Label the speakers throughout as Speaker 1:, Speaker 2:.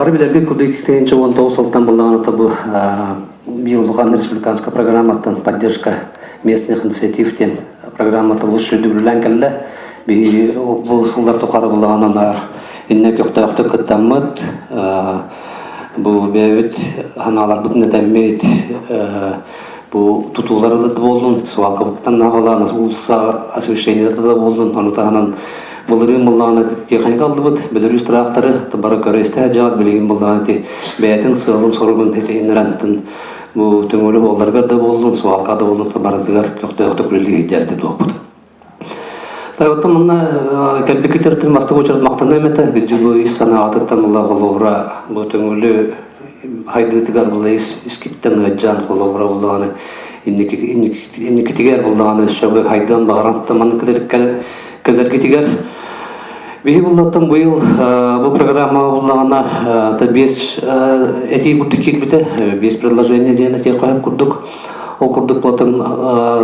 Speaker 1: Билерге кудыкитен он тоғыз булган табу биологан республиканская программаттан поддержка местных инициативтен программа лучше дүрлән келле би бу сылдар тукары булганнар инне көктөктө кыттамыт бу бевит ханалар бутны тәммет бу тутулары да болдун свалкабыттан нагалана улса освещениеде да болдун аны тагынан Булырым булланы техника алды Беларусь тракторы табара көрөстө жаат билген булланы бәятын сылын соргун текенрантын бу төңөлү болларга да болдун суалка да болдун табаратыгар көктөктө күлүлүгү жерде токпут. Сагатта мына калбикетертин басты очард мактана эмете гүжүгү ис санаатыттан улла головра бу төңөлү хайдытыгар булла искиттен гаджан головра булланы инникитигер булланы шөбө хайдан багарантта кедергетигер бии буллаттан быйыл бу программа буллагана бес эти гуттикит бите бес предложение дена те кайып курдук ол курдук платан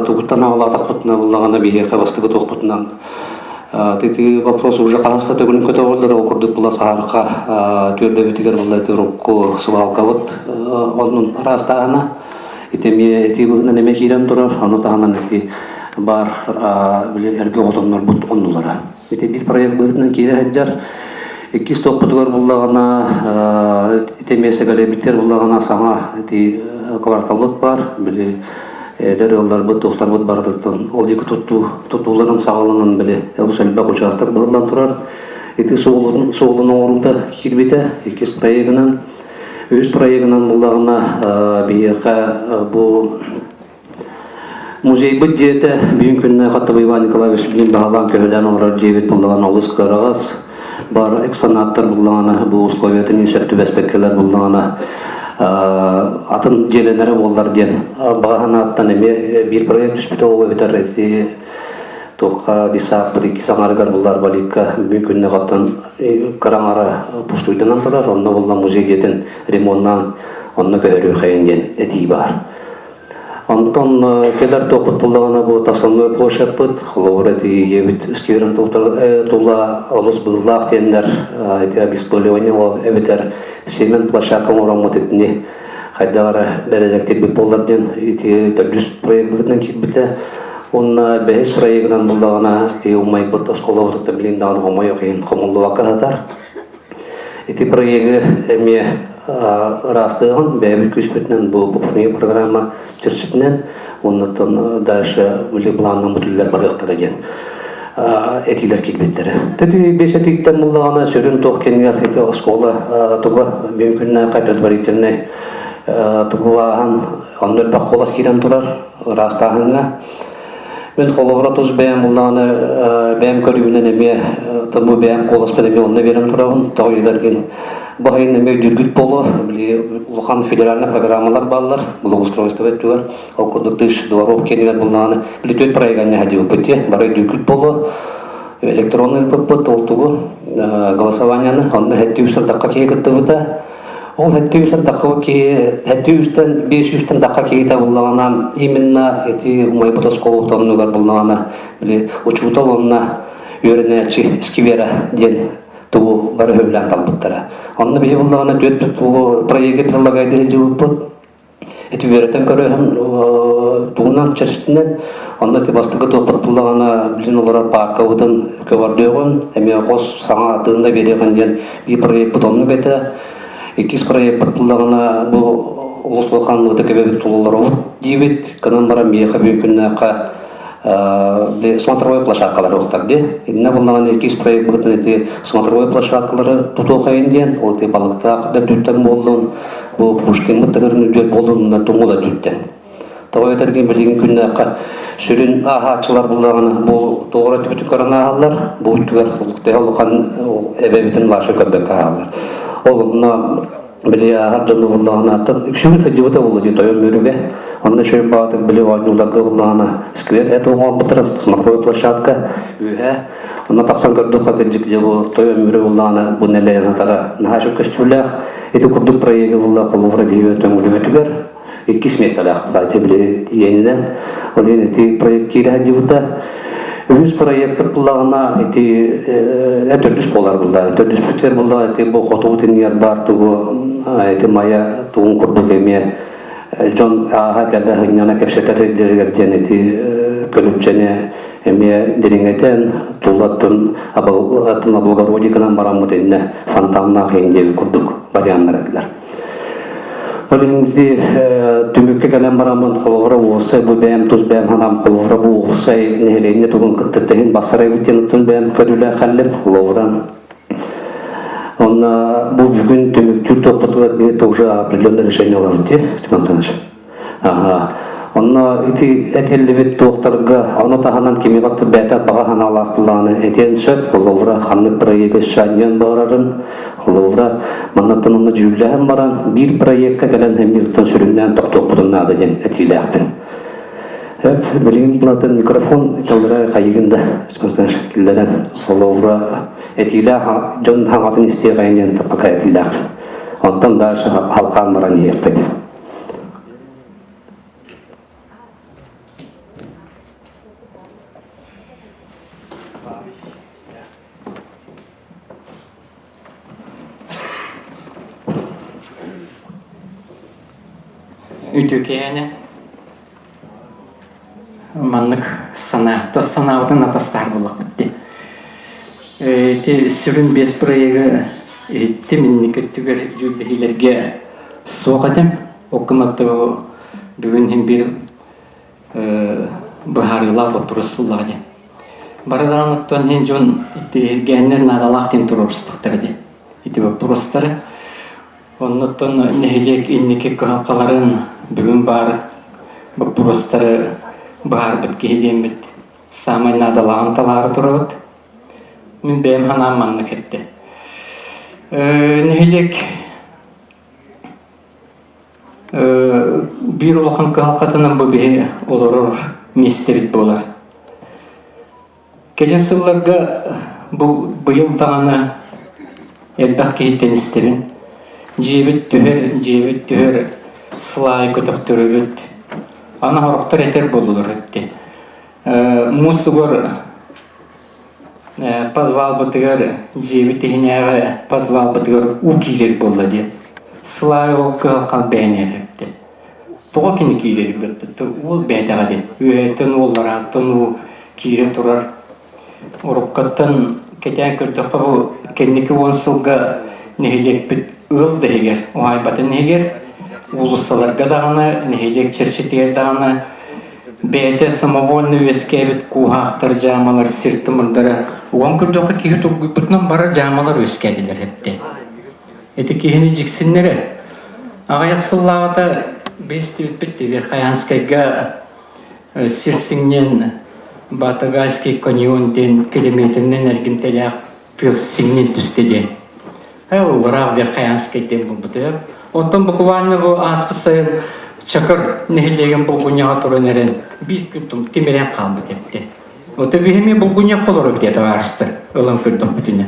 Speaker 1: тугуттан алатакпытына буллагана бии кабастыгы токпутунан тети вопрос уже каста төгүн көтөгөлдөр ол курдук була саарка төрдөбүтигер булла рукку свалка вот онун растаана итеме эти бүгүнөн неме кирен турар аны тагынан бар эрге отоннор бут оннулара. Ите бир проект бытынан кире хаджар 2 стоппутугар буллагана итемесегале битер буллагана саңа ити кварталбыт бар били дерелдар бут токтар бут бардыктан ол эки тутуларын сагаланын били ушалба участок булган турар. Ити соолун оруда кирбите 2 проектынан өз проектынан буллагана бияка бу музей бюджеты бүгүнкүнө Каттабай Иван Николаевич билин багалан көһөлөн олар жебет булган олус карагас бар экспонаттар булган бу условиятын ишеттү беспеккелер булган атын желенере болдар ден баганаттан эме бир проект түспүтө боло битер тока дисап дики саңаргар булдар балика бүгүнкүнө каттан караңара пуштуйдан турар онно булган музей жетен ремонттан онно көһөрү хайын эти бар. Антон келер топот буллагана бу тасалмы площадь бит, хлорати ебит скверен тула олус буллак тендер, эти обеспользование ол эбитер семен площадкам работетни. Хайдара дерелектик бит болдарден эти төдүс проект битен китбите. Он бес проектдан буллагана ти умай бит школа бит билин дан гомай кыйын комуллука катар. Эти проекты эме растыгын бәбил күчбетнен бу программа чирчитнен оннан дальше были планны модульлер барыктар экен этилер китбеттери тети бесетиктен буллагана сөрүн токкенгер эти школа туга мүмкүннө кайпетбаритенне тугуан оннор баколас кирен турар растагынга мен холовра туз бәм буллагана бәм көрүбүнөн эме тамбу бәм колас менен онно берен турабын тойлерген Бахайны мөй дүргүт болу, улхан федеральный программалар баллар, благоустройство өттүгөр, окудуктыш дворов кенигер булганы, төт проектаны хади өпөтө, бары дүргүт болу, электронный ппт олтугу, голосованияны, онны хетти үстен дакка кегетти бута. Ол хетти үстен дакка ке, хетти үстен 500 дакка кегете булгана, именно эти умай бута школа тоннугар булгана, учутал онна үйрөнөчү скибера ден туу бары хөвлән талбыттара. Онны бие буллагана төт проект предлагайды жыбыппыт. Эти веретен көрөһөм туунан чырчытынан онны те бастыгы топут буллагана билин олара паркабытын көбөрдөгөн эме кос саңа атында береген ден бир проект бутонну бете 2 проект буллагана бу улуслуханлыгы кебе тулулар дибит канан бара мейка бүгүнкүннакка смотровой площадкалары октарды. Инна буллаган 2 проект бутун эти смотровой площадкалары тутухайын ден, ол те балыкта дөттөн болдун, бу Пушкин мыттыгырын дөт болдун, туңула дөттөн. Тагыйтерген билген күннакка сүрүн ахачылар буллаган бу тоогра түбүтүк караналар, бу түгөр кулуктан эбебитин башы көбөк алар. Ол мына биле ахажны буллаган аттан үчүн тажыбыта болду тоём мөрүгө. Онда шөй баатык биле ваннуларга буллагана сквер это огон бутрас смотровой площадка үһэ. Онда таксан көрдүк кадык жебу тоём мөрү буллагана бу нелеяна тара нахашы көчтүлөр. Эти курдук проекты булла коловра дейбе төңүлүтүгөр. 2 сметалар дайте биле ениден. Олен эти проект кире жибута Üç proyekt bulağına ötürlüş bolar bulda. Ötürlüş bütler bulda bu kotuğu tiniyar bar tuğu maya tuğun kurduk emiye John hakerde hınyana kepşeter edilirgen kölüpçene emiye diringeten tuğlattın atın abulgarodikinan baramut inne fantamna henge kurduk baryanlar ediler. Olingdi tümükke gelen baramın kolora olsa bu benim tuz benim hanam kolora bu olsa nehireyne tuğun kıttıtayın basara bitenutun benim ködüle kallim kolora. Ona bu bugün tümüktür topluluğu bir toğuşa aprilonda решение olabilir. Stepantanaş. Aha. Ona etilli bir toğtarga onu tahanan kimi katı beta bağa hanalaq bulanı eten söp kolora xanlık proyekte şanyan bağırarın kolora manatın onu cüllehen baran bir proyekte gelen hem yıldan sürümden toqtoq budunna adıgen etileqtin. Hep bilgin bulatın mikrofon kaldıra kayıgında Stepantanaş killeren kolora etile jon hangatın isteye kayınyan tapaka etileqtin. Ondan da halkan baran yiyekpedi.
Speaker 2: Ütükene manlık sanağıdan ataslar bulak bitti. Sürün bes proyegi minnik öttüger jüllehilerge soğadım. Okumadı bugün hem bir baharılar vaproslulladı. Baradanlıktan hem jon genler nadalaqten tururusluqtırdı. Vaprosları ondan nehilek inniki kalkaların bugün bar vaprosları bahar bitkihidem bit. Samay nadalağın taları turut. Min benim hanam manlık etti. Nehilek bir olağan kalkatının bu bir olur misterit bolar. Gelen sıllarga bu yıl dağını elbaq kehitten isterin. Jibit tüher sılay kötöktürübüt. Ana horuktar eter bolulur etti. Musugur подвал батыгар жебит тихиняга подвал батыгар укилер болла де. Сылай окка кал бәнер хепте. Тога кини килер бетте. Ол бәтага де. Үетен оллараттан у кире турар. Уруккаттан кетен көрдөккө бу кенники онсылга нехилек бит ыл дегер. Ой батын негер. Улусаларга дагана нехилек черчетер дагана бәйте самовольный өскебет кухақтар жамалар сиртымырдары. Оған көрдіғі кейі тұрғыпытынан бара жамалар өскеділер хепте. Эти кейіні жіксінлері. Ағаяқсыллағыда бесті өтпетті Верхаянскайға сирсіңнен Батагайский каньонден километрінен әргімтелі тыз сіңнен түстеден. Олырақ Верхаянскайден бұл бұтыр. Онтан буквально бұл аспысы чакыр нехилеген булгуняга турунерен бис күттүм темерен калды депти. Ота бихеми булгуня колору бите варыстыр. Ылым күттүм бүтүнө.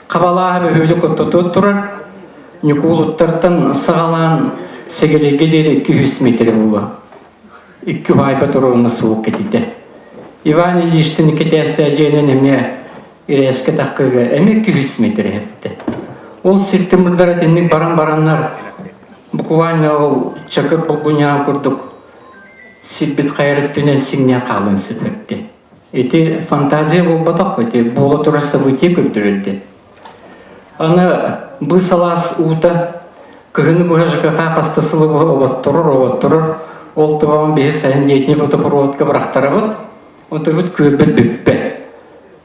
Speaker 2: Кабалаа бөлү көттөтө турар. Нюкулуттардан сагалан сегелегелери 200 метр болу. 2 айба туруна суук кетти. Иван Ильичтин кетесте женен эме иреске таккыга эме 200 метр хепти. Ол сиртимирдер тенник баран-бараннар буквально ол чакыр булгунян курдук сиббит хайраттынен сиңне калын сипепти. Эти фантазия болбатак, эти боло тура события көптүрүлдү. Аны бу салас ута кыгыны бужка кастасылы оттурur. Ол тубан бе сайын етне фотопроводка брахтарабыт. Отурбут көбөт бүппе.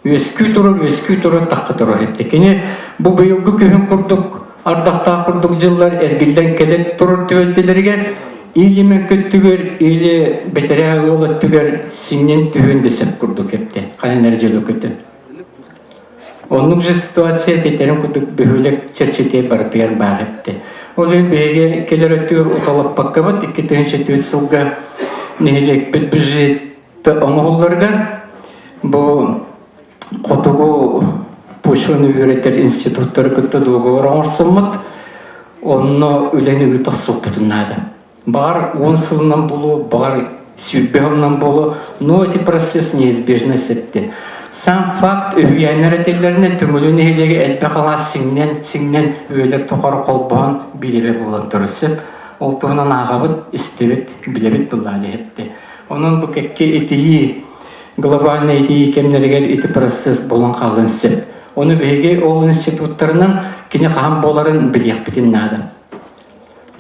Speaker 2: Өскү турur такка турur эпти. Кене бу быйылгы көһүн курдук ардақта құрдық жыллар әргілден келет тұрыр түвелтелерге или мен көттігер, или бәтірі ағылы түгер синен түвенді сәп құрдық епте. Қанен әржелі көтті. Оның же ситуация кетерін күдік бөхілік черчете барпияр бар епте. Ол өн бәйге келер өттігер ұталып баққа бат, 2004 сылға нелек бет бюджетті оңғыларға бұл қотығы Пушваны үйретер институттары күтті договор оңырсымыд, оны өлені ұтақсып бұтынады. Бар 10 сылынан бұлу, бар Сюрбеғымнан болу, но эти процесс неизбежно сетті. Сам факт өйәнер әтелерінен түмілін ейлегі әлбі қала сіңнен өйлер тоқар қолбаған білебе болан тұрысып, ол тұрынан ағабыт, істебет, білебет бұллады әпті. Оның бұл кәкке етейі, глобальный етейі кемнергер еті процесс болан қалын сеп. Оны бәйге ол институттарынан кені қаған боларын білек бітін нады.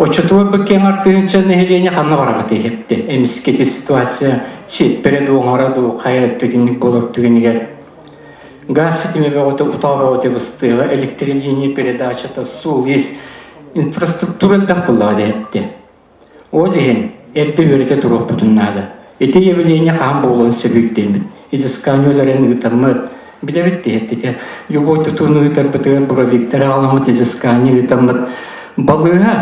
Speaker 2: Очутур бөккен артығынша нәхелене қанна барабыты епті. Әміскеті ситуация шетперед оңарады, қайрат түгенік болыр түгенігер. Газ сетіме бәғыты ұтаға өте бұстығы, электролиния передачата, сул, ес, инфраструктуралдақ бұлады епті. Ол деген әбді өрете тұруқ бұтыннады. Эти явления қаған болуын сөбіктемін. Изысканиоларын ұтамыд, білебетті епті. Любой тұтуны ұтар бұтығын бұравиктері аламыд, изыскани ұтамыд. Балыға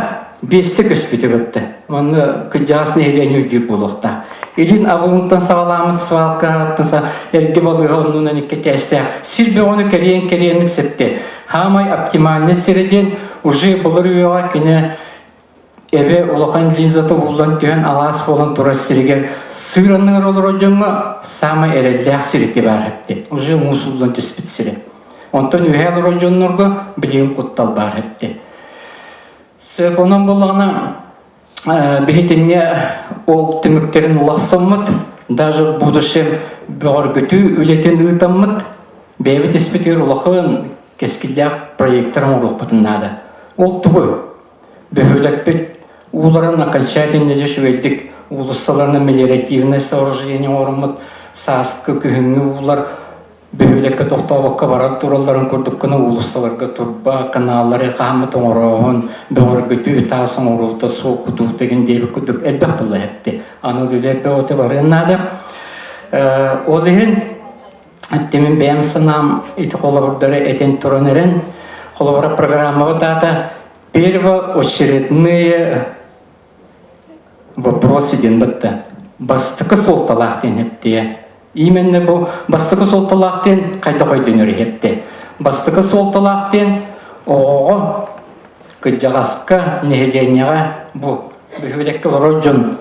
Speaker 2: бесті көспеті бітті. Оны күдясыны елені өйдер болуқта. Елін абылыңтан сағаламыз свалқа аттынса, әрге балыға онынан екі тәстәк. Сілбе оны кәрейін септі. Хамай оптимальны середен уже бұлыр үйеға кені әбе олақан линзаты болудан түйен алас болан тұрас серегер. Сыйранның ролыр өдіңі самай әрелдәк сереті бар әпті. Уже мұсулдан түспет сере. Онтан үйәл рөлжонларға білең құттал бар әпті. Онан болғана бейтінге ол түміктерін лақсамыд, даже будущем бұғыр көту өлетін ұйтамыд, бәйбет еспетер олақын кескілдәк проекттарын ұруқ бұтынады. Ол тұғы, бөхөлік бет, ұларын окончательно жешуелдік, ұлысталарына мелиоративное сооружение орымыд, сасқы күйінгі ұлар, бөхөлекке тоқтауыққа барат тураларын көрдік күні ұлысталарға турба каналлары қамытын орауын бөхөргөті үтасын оруыта соқ күту деген дейбі күдік әлбәқ бұлы әпті. Аны үлелепе өте бар еннады. Ол ең әттемен бәйім сынам еті қолабырдары әтен тұрын әрін қолабыра программаға дата первоочередные вопросы ден бітті. Бастықы сол талақтен әпті. Именно бұл бастықы сол талақтен қайта қойдың өрі әпті. Бастықы сол талақтен оғығы күдjағасқа нәхеленеға бұл бөхөлекке лорожын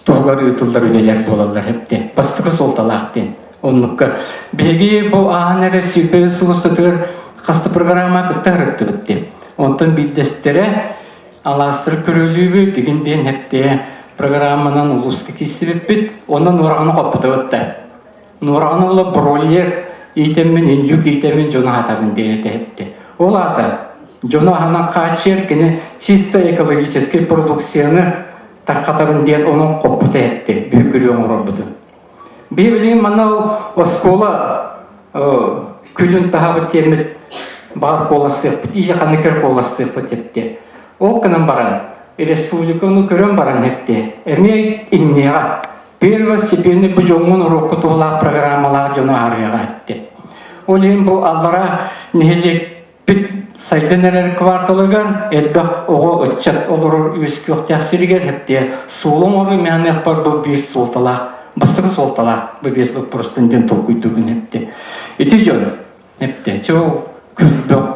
Speaker 2: тұғылар ұйтылдар өлелер болалар әпті. Бастықы сол талақтен. Оныққа беге бұл ағын әрі сүйпеуі сұлыстығыр қасты программа күттір үтті бітті. Онтын білдестері аластыры көрілуі дегенден әпті. Программанан улуска кесіп бит, онан нұрағаны қопыты өтті. Нұрағаны ола бролер, ейтеммен, инжук ейтеммен жоны атабын дейті әпті. Ол аты, жоны ағынан қачер, кені чисто экологический продукцияны тарқатабын дейін оның қопыты әпті, бүйкірі оңыр бұды. Бейбілігін манау оскола күлін тағабы темет бар қоластық бұд, ие қаныкер қоластық бұд әпті. Ол кінін баран. Республиканы көрен баран әпті. Әмей имнеға. Первостепенный бұжоңын ұрыққы туғылақ программалар жоны арыяға әпті. Ол ең бұл аллара нелек бит сайдан әрер кварталығар, әлбәқ оғы өтчат олырыр өскі оқтияқ сірігер әпті. Суылың оры мәнек бар бұл бес солталақ. Бастығы солталақ. Бұл бес бұл простынден тұл көйтігін әпті. Еті жон әпті. Чол күлбіқ.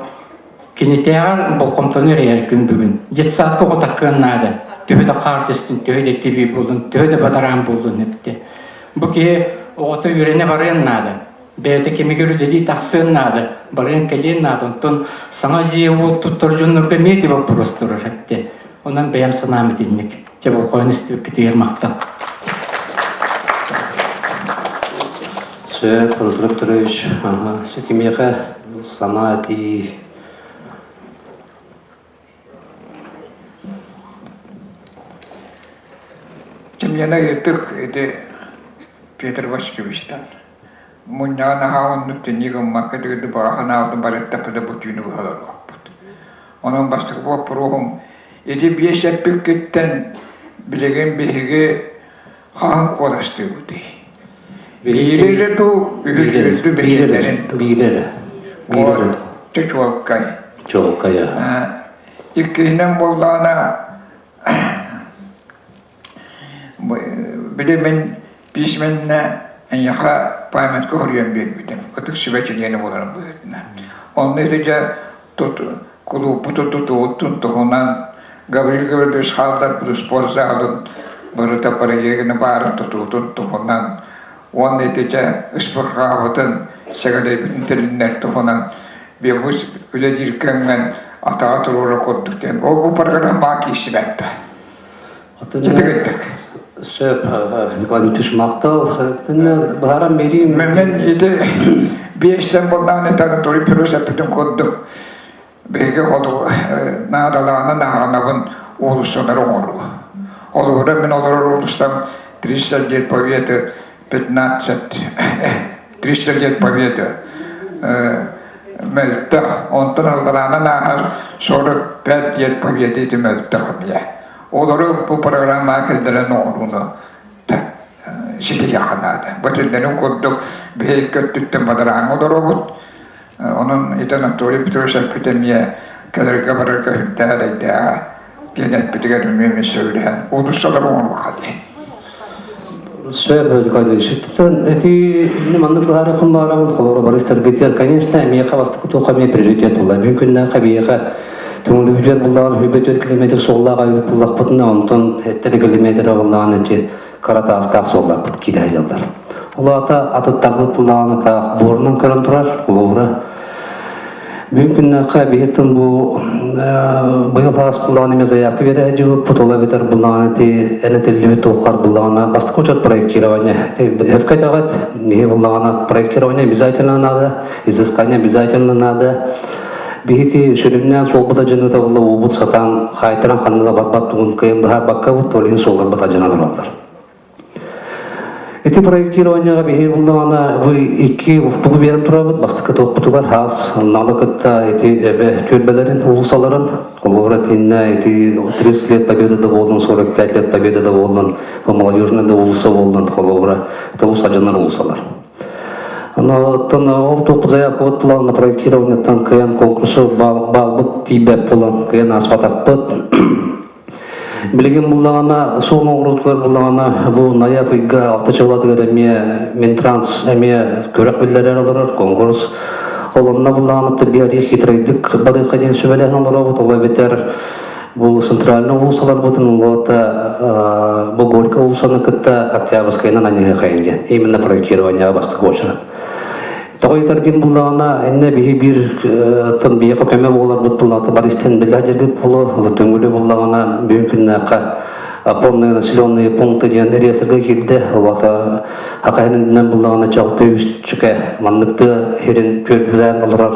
Speaker 2: Кенетеғар бұл қомтаныр әркін бүгін. Жетсатқы қотаққын нады. Түйді қартыстың, түйді тебе болын, түйді бадаран болын әпті. Бұл ке оғыты үйрене барын нады. Бәйті кемегер үлелі тақсын нады. Барын кәлен нады. Онтын саңа жие ол тұттыр жонларға меті бұл бұрыстырыр әпті. Онан бәйім сынамы дейінік. Жабыл қойын істіп кетегер мақтақ.
Speaker 1: Сөп, Анатолий Петрович, сөкемеға сана әті
Speaker 3: Темьяна ютых это Петр Васильевичтан. Муньяна хаун нигам макады барахана баретта подабутюну халалапут. Onun başlık bu program eti biyeşe pükketten bilegen bilige han kolaştı bu di. Bileyle tu ühüldü bileyle. O çocukay.
Speaker 1: Çolkaya.
Speaker 3: İkinin bollana bilemen pişmenle yaha payment koruyan bir bitim. Atık süveçliğine olan bu etna. Onun netice kulu putu ottun tohunan Gabriel Gabriel halda kulu sporza alın Барыта параегіне барын тұтутын тұхынан, он етеже ұспыққағытын сәгәдей бүтін тілінер тұхынан, беміз үлі диркенген атаға тұруыра көрдіктен. Ол бұл программа кейсі бәтті. Жетігеттік.
Speaker 1: Сөп, Николай Митиш мақтал, бағарам берейім.
Speaker 3: Мен еті бейістен болдан етәні тұры пиросәпітін көрдік. Бейге қолу надалағаны нағанабын олысыныр оңыру. Олуыра мен олар олыстан 300 лет победы, 15, 300 лет победы. Мөлттіқ, онтын алдыраны нағар 45 лет победы еті мөлттіқым е. Олары бұл программа әкелдерін оңыруны жеті яқынады. Бұтылдарын көрдік бейік көттіттен бадыран олары бұд. Onun internatori bitirişler pitemiye kadar kabarır kahiptağıydı ya. Cennet bitiger ümumi söyleyen. Uluslararası onu vakadi.
Speaker 1: Söp, Николай Митиш, эти манdık harapın bağlamın kalora barışlar getirir. Конечно, меха бастықы тоқа мен приоритет болар. Мүмкіннен қабиеға түңілі білер болған хүбет 4 километр соллаға үйіп болақ бұтына, онтан 7 километр болған әте қарата астақ соллақ бұт кейді айдалдар. Олата атыттар бұт болған атақ борынан көрін тұрар, олауыра. Мүмкіннен қабиеттің бұйыл ағас болған емес аяқы бері әжі бұт ола бетер болған әте әне тілі бет тоқар болған бастық учет проектирования. Әфкат ағат, меге болған проектирования обязательно надо, изыскание обязательно надо. Бейті шүрімнен сол бұта жыныта болы обыт сатан қайтыран қаныда бат-бат тұғын қиындығар баққа бұт, олеген солар бұта жынадыр алдар. Эти проектированияға бейі болдағана екі бұғы берім тұра бұд, бастықы тоқ бұтығар хас, налықытта төлбелерін, ұлысаларын, қолуыра теніне 30 лет победада болдың, 45 лет победада болдың, молодежныда ұлысы болдың, қолуыра, ұлыса жынар ұлысалар. Ол тоқы заяқ бұд бұлан на проектированияттан каян конкурсы бал бұд тейбәп бұлан, каян асфатақ бұд. Білген бұлағана, сол оңырудылар бұлағана, бұл наяп үйгі 6 жыладығыр әме Минтранс әме көрек білдері алырар, конкурс. Оланна бұлағана табиғари хитрайдық бары қаден сөбәлән алыра бұд, олай бетер бұл центральны ұлысалар бұдын, олата бұл Горько ұлысаны күтті Октябрьскайынан әнеге қайынген. Именно проектированияға бастық өшірат. Тоғайтарген бұлағана әнне бейі бір тын бейіқі көмі болар бұд бұлағаты баристен білі әдергіп болу, түңгілі бұлағана бүйін күнні әқа опорные населенные пункты ден реестрге келді. Олата ақайынын бұлағана жалты үстіке маңнықты херін көрбілән оларар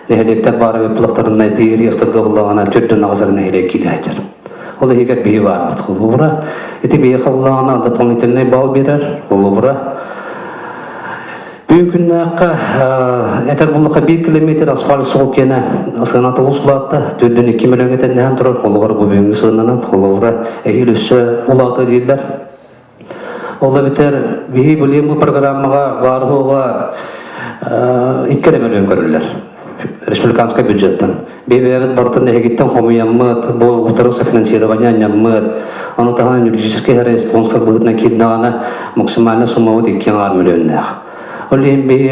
Speaker 1: нәхелектер бары бұлақтарын әйті реестрге бұлағана түрдің ағызар нәхелек кейді әйтер. Ол егер бейі бар бұд құлы бұра. Эти бейіқі бұлағана дополнительный бал берер, құлы бұра. Бүгін күннәққа әтір бұлыққа 1 километр асфальт сол кені сығынаты ұлысылатты. Түрден 2 миллион әтәннән тұрар, қолығыр бұл бүгінгі сығынынан, қолығыры әйіл үсі ұлаты дейділер. Олда бітер, бейі білем бұл программаға барғыға 2 миллион көрілер. Республиканская бюджеттен. Бейбәбет бартын әгеттен қомыяммыд, бұл ұтырысы финансирование-няммыд. Оны тағынан юридический спонсор бұғытына келдіғаны максимальны суммавы 2 миллион нәқ. Олем бей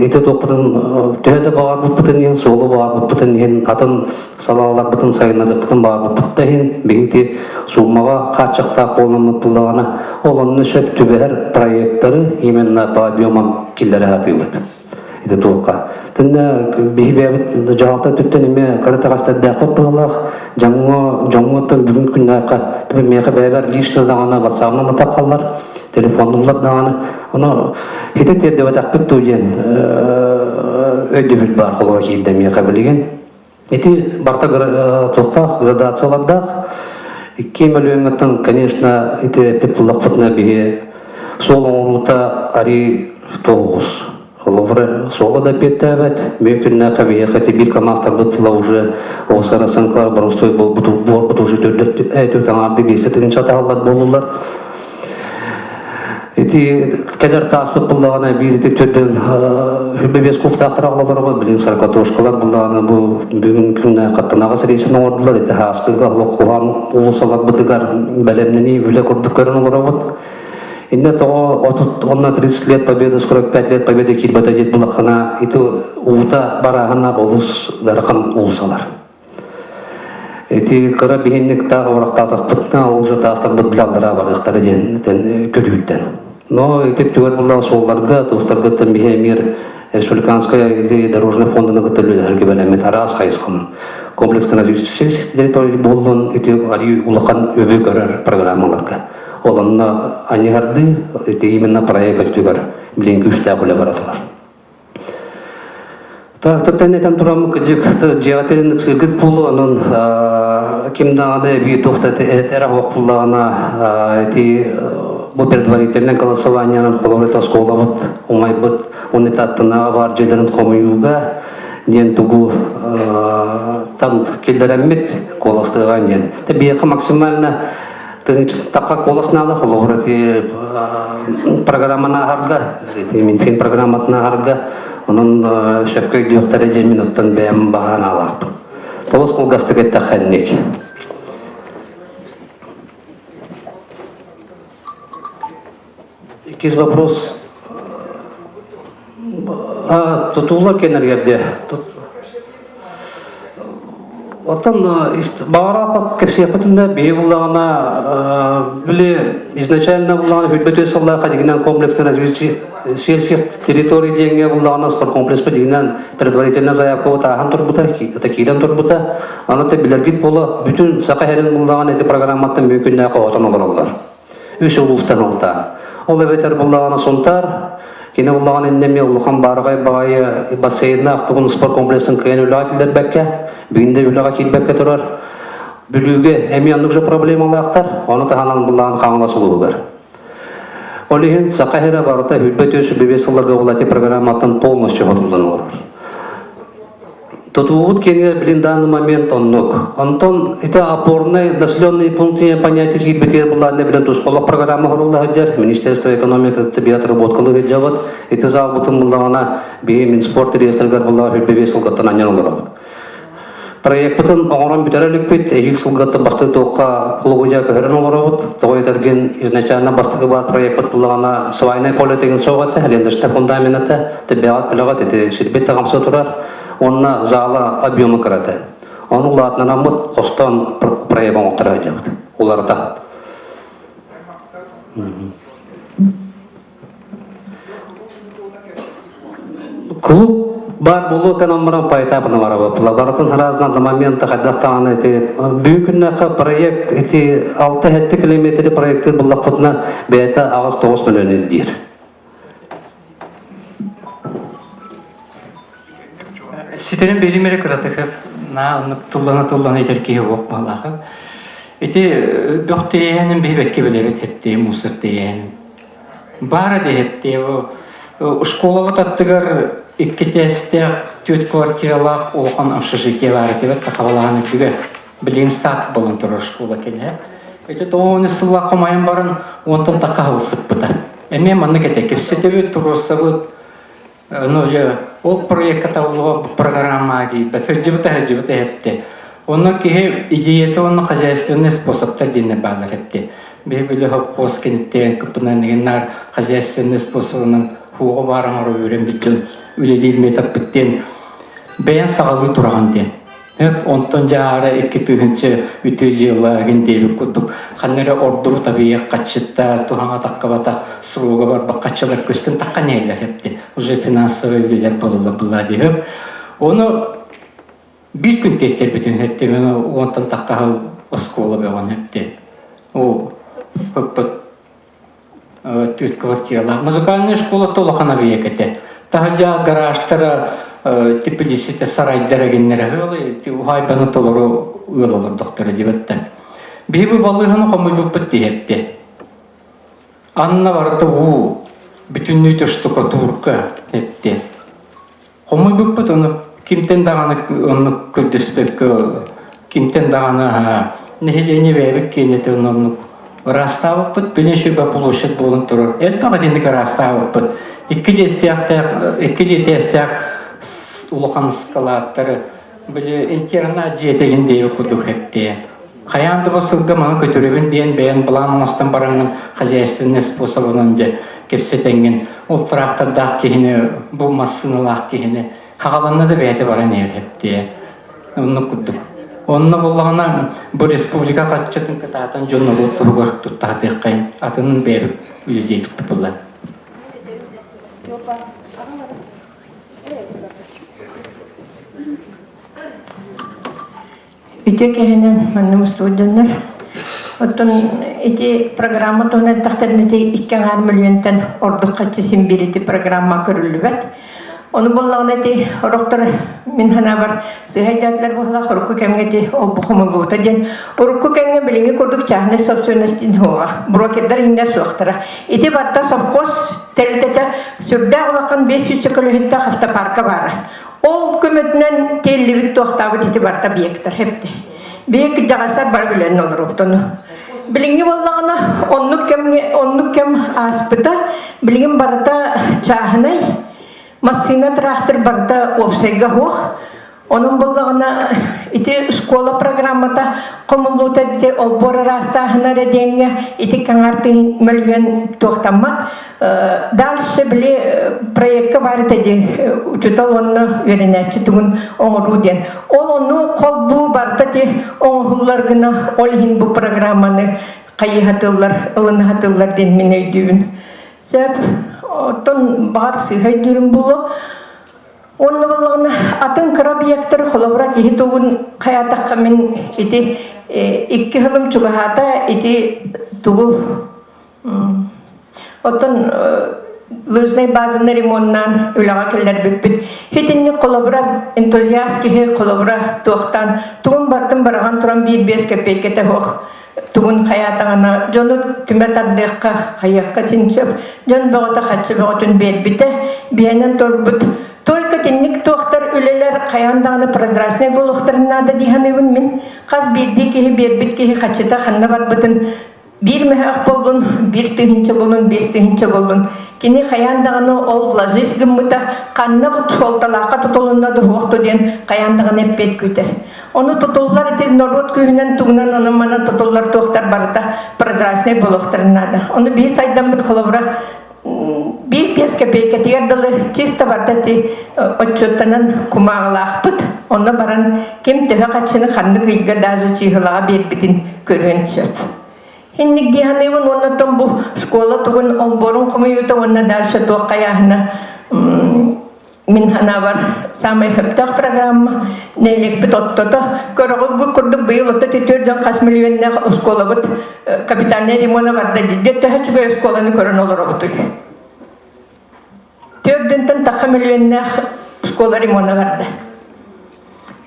Speaker 1: ите тоқпытын түйеді бағар бұтпытын ең, солы бағар бұтпытын ең, атын салалар бұтын сайынары бұтын бағар бұтпытта ең, бейті суммаға қатшақта қолын мұттылығына олынны шөп түбәр проекттары именно по объемам келдері әті бұд. Ите тоққа. Тінді бей бәбіт жағалта түттен еме қарытағаста дәқіп бұғылақ, жаңғыттың бүгін күннәққа түбі меқі бәбәр лишнылығына басағына мұта қалар. Телефонны бұладдағаны, оны хетет ерде бәтәқпіт төйден өйдебіл бар қолуға кейддәмей қабілеген. Эти барта тоқтақ, градациялардақ, 2 миллионғаттың, конечно, эти пеппылық бұтына бейе сол оңырута ари 9. Қолуғыры солы да петті әбәт, мүйкінна қабие қәті бір камастар бұтыла ұжы оғысара сыңқылар бұрыстой бұл бұт ұжы әйтөтен арды бестетігін шатағалар болулар. Эти кәдер таспыт бұллағына бейді түрден хүббебес көпті ақыра қалаларға білін саркатошқалар бұллағына бүгін күніне қаттынағыз рейсін ордылар. Эти хаскыға қоғам ұлысалар бұтығар бәлемнені үлі көрдік көрін оларға бұд. Инде тоғы 30 лет победы, 45 лет победы келбата дед бұлақына, еті ұлта барағына ұлыс дарқан ұлысалар. Эти кыра бихинник тағы варақтатықпытна ол же тастырбыт білалдыра бар ықтары ден көдүйттен. Но эти түгер бұллағы солларға, туқтарға тәмбихе мир Республиканская дорожная фондына гытылыларга белемет арас хайскын. Комплексный развитие сельских территорий болдон эти ари улахан өбө көрөр программаларга. Оланна анигарды эти именно проект түгер билен күчтә булы баратылар. Так, тоттенетен турамы кыдык жагатенник сыргыт болу анын кимдагы би токтаты этера окуллагына эти bu предварительное голосование на коловлето школа вот умайбыт унитаттына бар жерлерин комуюга ден тугу там келдеремет колостыган ден. Тебияка максимально такка колосналы коловлети программана харга, минфин программатына харга, onun şöpköy diyoktары 10 минуттан бәйім баған алақ. Толос қолғастық етті қәннек. Кез вопрос. Тұтулар кенергерде. Оттан бағарапақ кепсияпытында бей бұлағына изначально бұлағына хүлбет өсіллаға дегенен комплексный развитие сельских территорий деньги бұлағына спорт комплекспі дегенен предварительно заявкова тағын тұрбыта, это кейден тұрбыта. Анаты білергет болы бүтін сақа әрін бұлағына әті программаттың мөкінне қоғытын олар олар. Үш ұлуфтан олта. Ол әветер бұлағына сонтар, кені бұлағына әннеме ұлыған барғай бағайы бассейнна ақтығын спорт комплекстің күйен үлі атылдар бәкке. Бүгінде үліға келбәкке тұрар. Бүліге әме анық жа проблемалақтар, оны тағанан бұлағын қаңына сұлуығыр. Ол ең сақахира барыта хүлбет өсі бебесілерге олати программаттан полностью ғырылданылар. Тотуғыт кеңер білін данный момент оннық. Антон, это опорный населенные пункты понятия хитбетер бұлағына білін тұшқолық программа ғырылды ғыджар. Министерство экономика табиат работқылы ғыджават. Это зал бұтын бұлағына бейі мен спорт реестргар бұлағы хүлбебесілгаттан анен олар. Проектпытын оңыран бүтерелік бет, әйіл сылғаты басты тоққа құлығыжа көхерін оларауыд. Тоғай дәрген изначально бастығы бар проектпыт бұлағына свайнай поле теген соғаты, әлендішті фундаменті, тәбиғат біліғат, әті шербет тағамсы тұрар. Онына залы объемы кіраты. Оны ұлатынан амыд қостан проект оңықтыра өтемді. Олардан. Клуб бар болу экономран по этапына барабы. Баратын разынан до момента қайдақтағаны бүйкіннәқі проект 6 километрі проекті бұлақ бұтына бәйті ағыз 9 миллион дир.
Speaker 2: Ситерен беримере кыратыхып, тұллана етеркеге оқ балақып. Эти бөқтейенін бейбекке білерет хепте, мусыр дейенін. Бары де хепте, школа бұтаттығар иккетестер төт квартиралақ олған общежитие бар етебет, тақабалағаны бүге білген сат болын тұрыр школа келе. Эти тоғыны сылла қомайын барын, онтан тақағылсып бұта. Әме манны кете кепсетебет, тұрырсабыт, ол проектта олуға программа кейіп, хөджібіті хепте. Оны кейі идеяты оны хозяйственный способтар дейіне бағдар хепте. Бейбілі хоп қос кенеттен күпінен егеннар хозяйственный способынан хуғы барың ұры өрен біттін, үлелейді метап біттен бәйін сағалы тұраған ден. Онтан жары 2-2 үті жылы гендейлік күттік. Қаннары ордыру табиғ қатшытта, туғанға таққа батақ, сұруға бар баққатшылар көстен таққа нейлер хепте. Уже финансовый үлелер болылы бұла дейіп. Оны bir gün tehtir bütün hepte, мен онтан таққа оскола бәған хепте. Ол көппіт төт квартиралар. Музыкальная школа толықана бейекете. Тағыда гаражтары типілісеті сарайдары геннері ғылы, ұғайбаны толыры ұйылылыр доқтыры дебетті. Бейбі балығыны қомай бүппіт дейіпті. Анна барыты ұу, бүтіннүй түштікі тұрқы депті. Қомай бүппіт оны кемтен дағаны көдіспеккі, кемтен дағаны нехелені бәйбік кенеті оны растау бұппіт, білен шүрбі бұлышыт болын тұрыр. Әлбаға дендікі растау бұппіт. Екі детестяқ улақан скалаттары білі интернат жетеген дейі күдік әпте. Қаянды бұсылғы маңы көтіребін дейін бәйін бұланын остан бараңын хозяйственный способынан де кепсетенген. Ол тұрақтардақ кейіні, бұлмасынылақ кейіні. Қағаланны да бәйті баран ер әпте. Оны күдік. Онна боллағына бұл республика қатчатын кататын жонна бұл тұрғыр тұттағы қайын атының бәрі үледейдік бұлар.
Speaker 4: Ити кехенен манным студенттер. Оттон ити программа тонен тахтан ити 2 миллионтан ордук качысын бирити программа көрүлүбөт. Onu bollaneti oroktor min hanabar sehayatlar bolla horku kemgeti ol bukhumulu tajen orku kemge bilingi kurduk chahne собственностин hoga brokedar inda suaktara iti barta sopkos telteta surda olakan 500 kilometre hafta parka bara ol kümetnen telivit toxtabı iti barta biyektar hepti biyek jagasar bar bilen oluruptonu bilingi bollana onnuk kem aspıta bilingin barta chahnay Masina трактор барда обсега хох. Onun bulduğuna iti школа программата комулута ити олбора растахна реденге ити канарты миллион тохтамма. Дальше били проектка бар теди учутал онна веренечи тугун оңруден. Ол onu колбу барда ти оңгуллар гына олхин бу программаны кайыхатыллар, ылынхатыллар ден мен өйдүбүн. Сеп Оттон бар сыйхай дүрін бұлы. Онны бұлығына атын крабияктыр қолабыра кейі туғын қаятаққа мен ити 2 хылым чуғағата ити туғы оттон лыжнай базыны ремонтнан өліға келдер бүппіт. Хетінні қолабыра энтузиаст кейі қолабыра туқтан туғын бартын бараған тұран 1-5 копейкеті хоқ. Tugun hayatına jonu tümetaddeqqa qayaqqa sinçep jon boğata xatçı boğatun belbite biyenen torbut только tinnik toxtar üleler qayandağını prozrachный boluqtarına da dihanıbın min qaz bildi ki berbit ki xatçıta xanna barbutun bir mehaq boldun bir tığınça bolun 5 tığınça bolun kini qayandağını ol vlajis gımıta qanna bu toltalaqa tutulunda da hoqtu den qayandağını epet küter onu tutullar eti norot köyünden tuğunan anamana tutullar toxtar barıta prozrachный boluqtarına da onu bir saydan bit xolobra 1-5 копейка тиердалы чисто бартати отчеттанан кумағылақпыт оны баран кем төһө қачыны ханны кыйга даже чиғылаға бербитин көрген чөт хинник диханыбын оннатон бу школа тугун олборун кумуюта онна дальше тоққаяхына min hana var samay heptaq программа нелекпит оттото көрөгү курдук быйыл отто тетөрдөн кас миллионна школабыт капитальный ремонт барда дидде төһөчүгө школаны көрөн олоробуты төрдөнтөн такка миллионна школа ремонт барда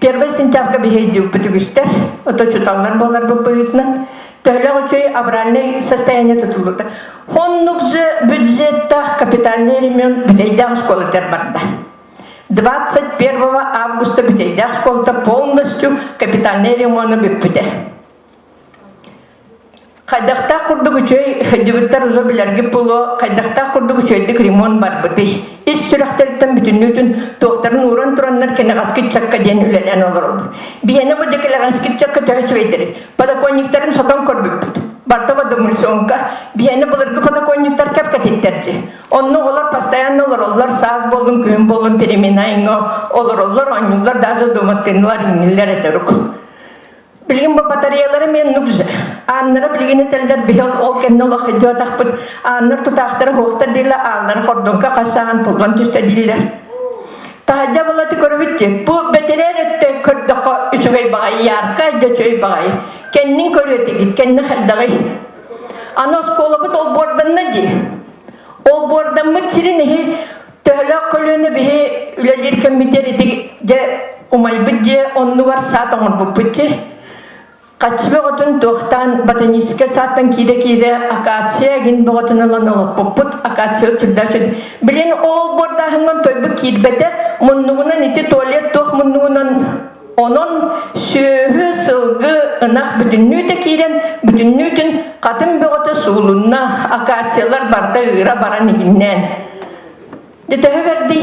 Speaker 4: 1 сентябрга бихейдип бүтүгүстер ото чуталлар болар быйытнан төлөг үчөй авральный состояние тутулута хоннук же бюджетта капитальный ремонт бүтөйдө школалар барда 21 августа битейдя школта полностью капитальный ремонт биппите. Кайдакта курдук үчөй дебиттер узо билерги пуло, кайдакта курдук үчөйдик ремонт бар бити. Ис сүрөктөрдөн бүтүнүтүн токтарын уран тураннар кенегаски чакка ден үлелен олорду. Бияне бу декелегански чакка төчөйдери. Подоконниктарын сатан көрбүппүт. Бартова домульсонка бияне буларгы подоконниктар кепкатиттерди. Онну олар постоянно олар саз болдун, күн болдун, переменайнго олар аннулар даже доматтенлар иннилер этерук. Билген бу батареялары мен нукжы. Аннара билген телдер бил ол кенноло хыжо такпыт. Аннар тутактары хохта дилла алдар хордонка касаган тулган түстө диллер. Тахадja болаты көрбүтчү. Бу бетереретте көрдөкө үчүгөй багай ярка жачөй багай. Кеннин көрөтө гит, кенни халдагай. Ана школабыт ол борданна ди. Ол бордан мычирини төлөк көлөнү бихи үлелер кембитери же умайбыт же оннугар саат оңорбуппутчу. Качбеготун тохтан ботанический саттан киде акация ген боготун аланылып поппут акация чырдашыд. Билен ол бордахынган тойбу кирбете муннугунан ити туалет тох муннугунан onun söhü sılgı ınak bütünlüğüte kiren bütünlüğütün kadın beğotu suğulunna akaciyalar barda ıra baran iginnen. Detehü verdi.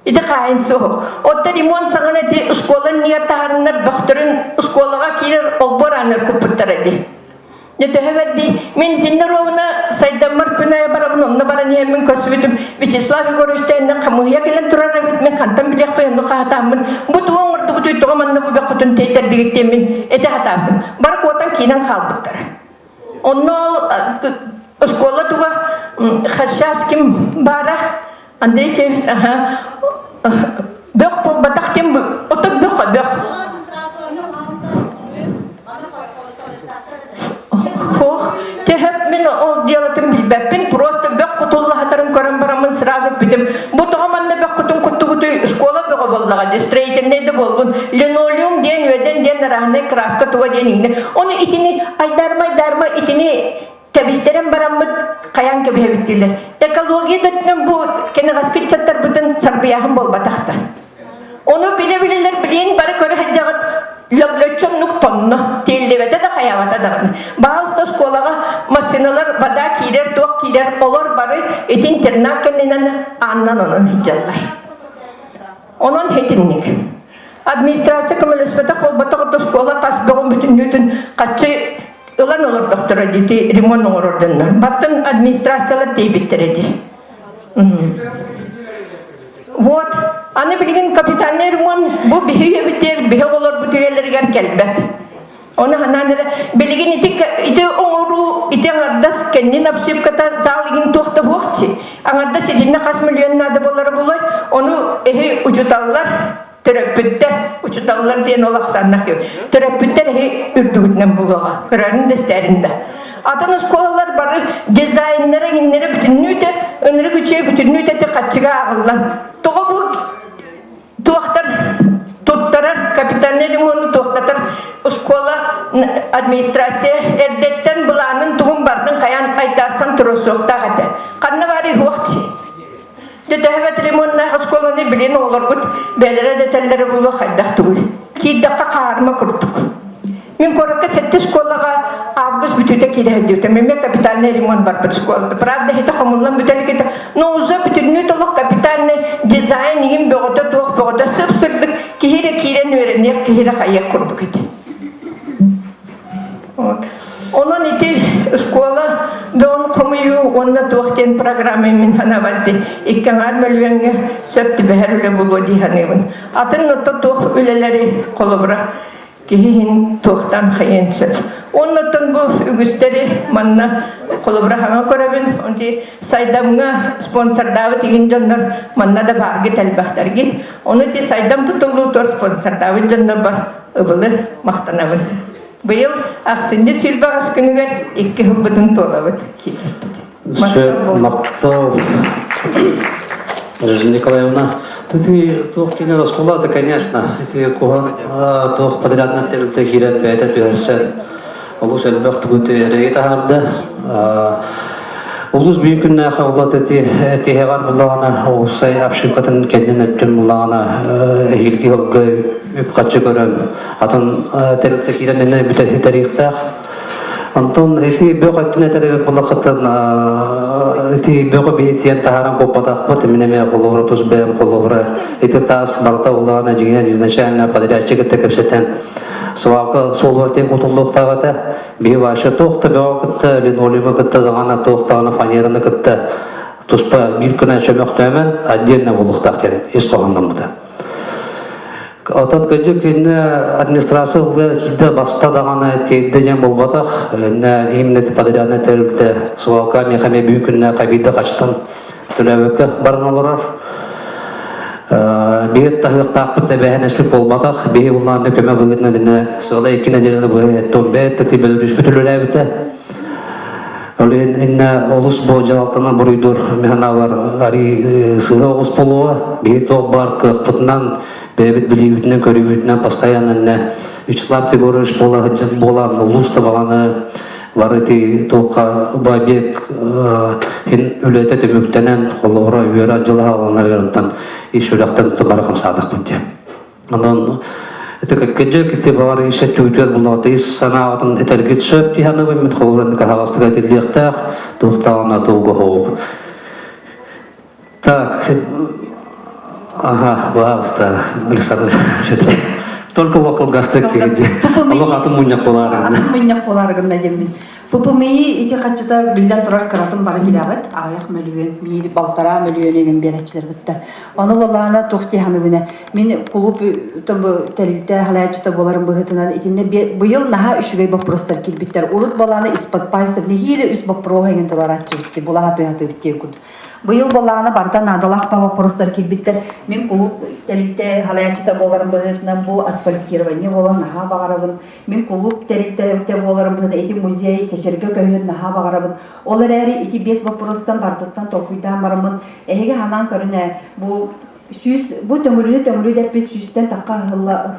Speaker 4: İdi kayın soğuk. Otta rimon sağın eti ıskolan niyata harınlar baktırın ıskolaga kirer olboranlar kuputtar edi. Нетехеверди мен Тиннаровна Сайдамар Куная Барабан онна баран емен көсүбүтүм Вячеслав Егоровичтен камыя келен турар бит мен хантам билек коюнду каатамын бут оңурду бут уйтугаманна бу бекутун тейтер дигиттен мен эте хатамын бар котан кинен калдыктар онно школа туга хашаским бара Андрей Чевис бек пол батактем оток бек Tehep min ol diyalatım bilbepin просто bek kutulla hatarım koran baramın sırası bitim. Bu toğamanna bek kutun kutu şkola bek oballaga streitinleydi bolgun. Linoleum diyen veden rahane kraska tuğa diyen ine. Onu itini aydarma itini tebisteren baramı kayan gibi hebittiler. Ekologiya datnem bu kene gaskit çattar bütün sarbiyahın bol batakta. Onu bilebilirler bileyin bari kore haccagat Löglöçön nuktonnu tillivete de kayavata da. Bazı skolaga masinalar bada kiler tuak kiler olur bari etin tırnak kendinden annan onun hicallar. Onun hetinlik. Administrasya kamelespeta kolbata kutu skola tasbağın bütün nütün kaçı yılan olur doktora diti rimon olur ordunlar. Batın administrasyalar teybittirici. Вот, аны билген капитаннер мон бу бихие битер бихе болор бу түйелерген келбет. Оны хананere билген ите оңору ите ардас кенни напсып ката залыгин тохта хохчи. Аңарда сидинне кас миллионнады болар болой. Оны эхи учуталлар терапевттер учуталлар диен олаксаннак. Терапевттер эхи үрдүгүтнен булага. Көрөрүн дестеринде. Атын школалар бары дизайннere гиннере бүтүннүтө өнөрү күчө бүтүннүтө те качыга агылган. Тоғы bu tuaqtar tuttarar kapitalne limonu tuaqtar школа администрация эрдеттен буланын тугун бардын каян айтарсан туросуокта кате. Канна бари хуакчи. Детехвет ремонтна школаны билен олоргут белере детеллери булу хайдак тугу. Кийдакка каарма курдук. Мен коракка сетте школага август бүтүтө кире мен капитальный ремонт бар под школада. Правда, это хамуллан бүтеликете. Но уже бүтүнү толук капитальный дизайн им бөгөтө туак бөгөтө сып-сырдык кирен веренер кире каяк курдук эти. Вот. Онон ити школа дон комую онна туактен программа мен хана барди. Иккаңар мөлүнгө сөптү бехерүлө булуди ханыбын. Атын нотто туак үлелери колобура. Киһин туохтан хайынсып. Оннотон бу үгүстери манна колобура хаңа көрөбүн. Онти сайдамга спонсордабы тигин жоннор манна да багы телбахтарги. Оны ти сайдам тутулуу тор спонсордабы жоннор бар. Ыбылы мактанабын. Быйыл аксынды сүрбагас күнүгөр 2 жыл бүтүн толабыт.
Speaker 1: Мактоо Надежда Николаевна, ты тух кино школа, конечно, эти тух подрядно ты гирят это тюрсе. Улус элбах тугуты рейта харда. Улус büyükünne xawlat эти хевар булана, усай апшыпатын кенден өттүм булана, илги хогга үпкачы көрөм. Атын телте киренне бүтө тарихтах. Антон эти бөгөттүн этеде булакытын эти бөгө бейтен тахаран копатак бот минеме коловро туз бем коловро эти тас барта улана жигине изначально подрядчик текепсетен свалка солвартен кутулуктагата бевашы тохта бөгөттө линолеумы кытта гана тохтаны фанераны кытта туспа бир күнө чөмөктөмөн отдельно булуктактен эс калгандан буда. Отат көжөк администрация кидде баста дагана тейдеген болбатак именно подрядный терилте свалка мехаме büyükünne кабида качтан төлөбөккө барыналар бет тагыктакпыт бэхенеслик болбатак бээ булланды көмө быгытна дине сыла 2 неделе бое томбе тетибелүш бүтүлөлөбүтө олен инна олус божалтана буруйдур механавар ари сыга олус болуа бет бар кыпытынан бебет билибитинен көрүбүтүнөн постоянно Вячеслав Егорович болан улуста баганы барыти тока бабек ин үлөтө төмөктөнөн колора үйөрө жыла алганlardan иш үлөктөн баракам садык бутте. Андан это как кете бары иш төтөр булат ис санаатын этергит шөп тиханы бемет колорын кахастыга тилдиктак токтана того. Так, ага, пожалуйста, Александр. Только локал гастек. Allah atım munyak poların.
Speaker 5: Atım munyak poların da demin. Пупумеи ити качыта билден турар кыратым бары билабыт, аяк мөлүен, мири балтара мөлүен еген беречилер биттер. Оны боллана тохти ханыбына. Мен кулуп томбу телилте халаячыта боларым быгытынан итинне быйыл наха үшүгөй вопростар килбиттер. Урут болланы из-под пальцев нехиле үс вопрос еген турар атчыбытты, була хаты битте күт. Быйыл болланы бардан адалах па вопростар килбиттер. Мен кулуп телилте халаячыта боларым быгытынан бу асфальтирование болан наха багарабын. Мен кулуп телилте боларым быгытынан эти музей чечерге көйүн наха багарабын. Олар әри ити 5 вопростан бардыктан токуйдан барамын. Эге ханан көрүнө бу сүз бу төмүрү деп biz сүзден такка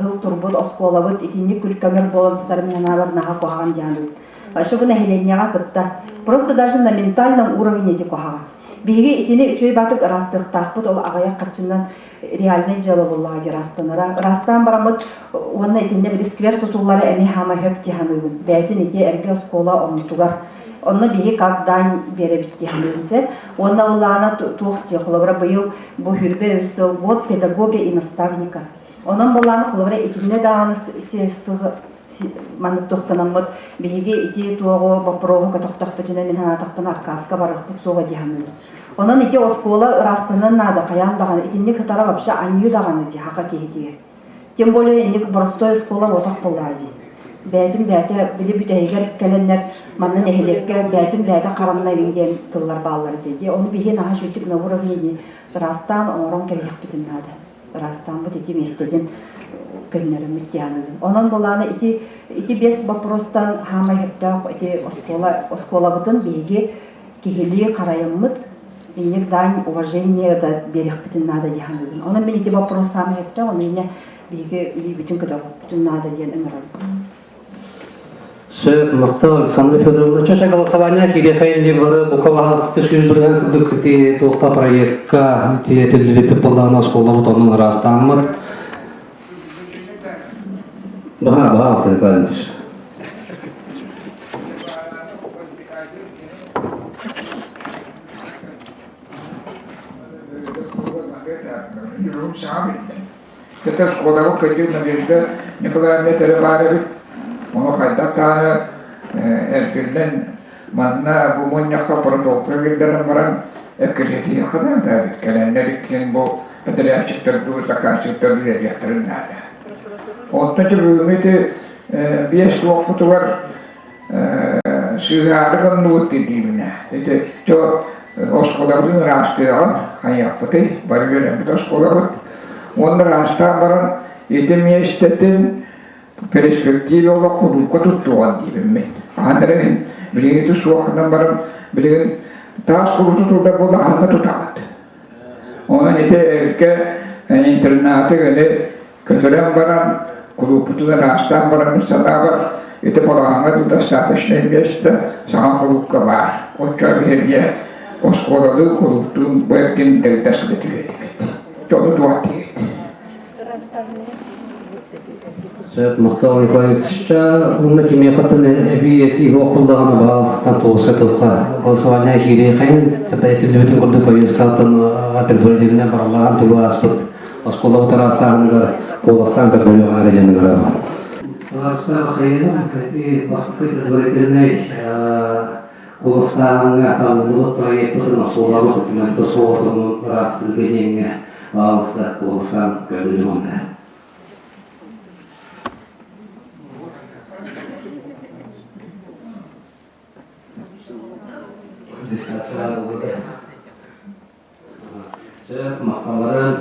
Speaker 5: хыл турбут осколабыт итинни күлкөмөр болонсыздар менен алар наха кохаган дияны. Ашы буна хеленяга кытта. Просто даже на ментальном уровне де кохаган. Биги итини үчөй батык растыктакпыт ол агая качынан реальный дело буллагы растанара. Растан барамыт онна итинне бир сквер тутуллары эми хама хөп дияныгын. Бәтин ити эрге оскола оннутугар. Онна биги как дань беребит дияныгынсе. Онна улана тухти холобра быйыл бу хүрбе өсө год педагога и наставника. Онан буланы холобра итинне даганы манып тохтанаммыт биги ити туого бопрого катохтахпытына мен ханатахтан аркаска барахпыт сога дияныгын. Онан ити оскола растынын нада каяндаган итинне кытара вообще они даганы ди хака кейти. Тем более инде простой оскола отак боллади. Бәтим бәте били бүтәйгәр кәленнәр маннан эхлеккә бәтим бәте караннар ингән тыллар баллар диде. Оны бихе наһа шүтик на уровне растан орон кәлек битен нада. Растан бу ити местеден көннәрем үтәнен. Онан буланы ити 5 вопростан хама яптак ити оскола бутын биге кигели карайыммыт. Инек дань уважение да берег битен нада диханын. Онан мен ити вопрос хама яптак, оны ине биге или бүтүн кыда бүтүн нада диен ыңырам.
Speaker 1: Сөп мактал Александра Федоровна чача голосование кигефейнди бары буковалыкты сүздүргөн күдүктү токта проектка тиетилип полдана школа бутонун растанмыт. Бага сыркалыш.
Speaker 3: Kita sekolah kerja nabi Nikolai Meterebari, mau kaitan tanya erkeklen mana bumunya kapro kerja barang erkek dia kan ada kalian dari kian bo pada cerita dulu takkan cerita dia dia terkenal. Untuk itu mete bias waktu tu war sudah kan nuti di mana. Itu jo sekolah itu rasta hanya putih baru yang kita sekolah. Onda rasta barang itu miestetin perspektif Allah kudu tuttuan di bumi. Andre beli itu suaka barang beli tas kudu tuttu dah bola hamba tutat. Ona itu ke internet ke keterangan barang kudu putus rasta barang misalnya itu bola hamba tutat statusnya mieste sangat kudu kabar. Ocar dia oskola tu kudu tu berkin dari tas itu. Coba tuati.
Speaker 1: Сөп мактал Николаевича уна кимия катын эбиети окулдаганы баастан тоосатылка голосование кири кайын тепетилбитин курду повесткатын апелдуредине баралган тугу аспыт оскола тарастарындар коластан бердөнү ареженигара Аларсар кайын эти баскы апелдуредине коластан аталып проекттин оскола документы соотун растылгенге баалыста коластан бердөнү Söp maqtaların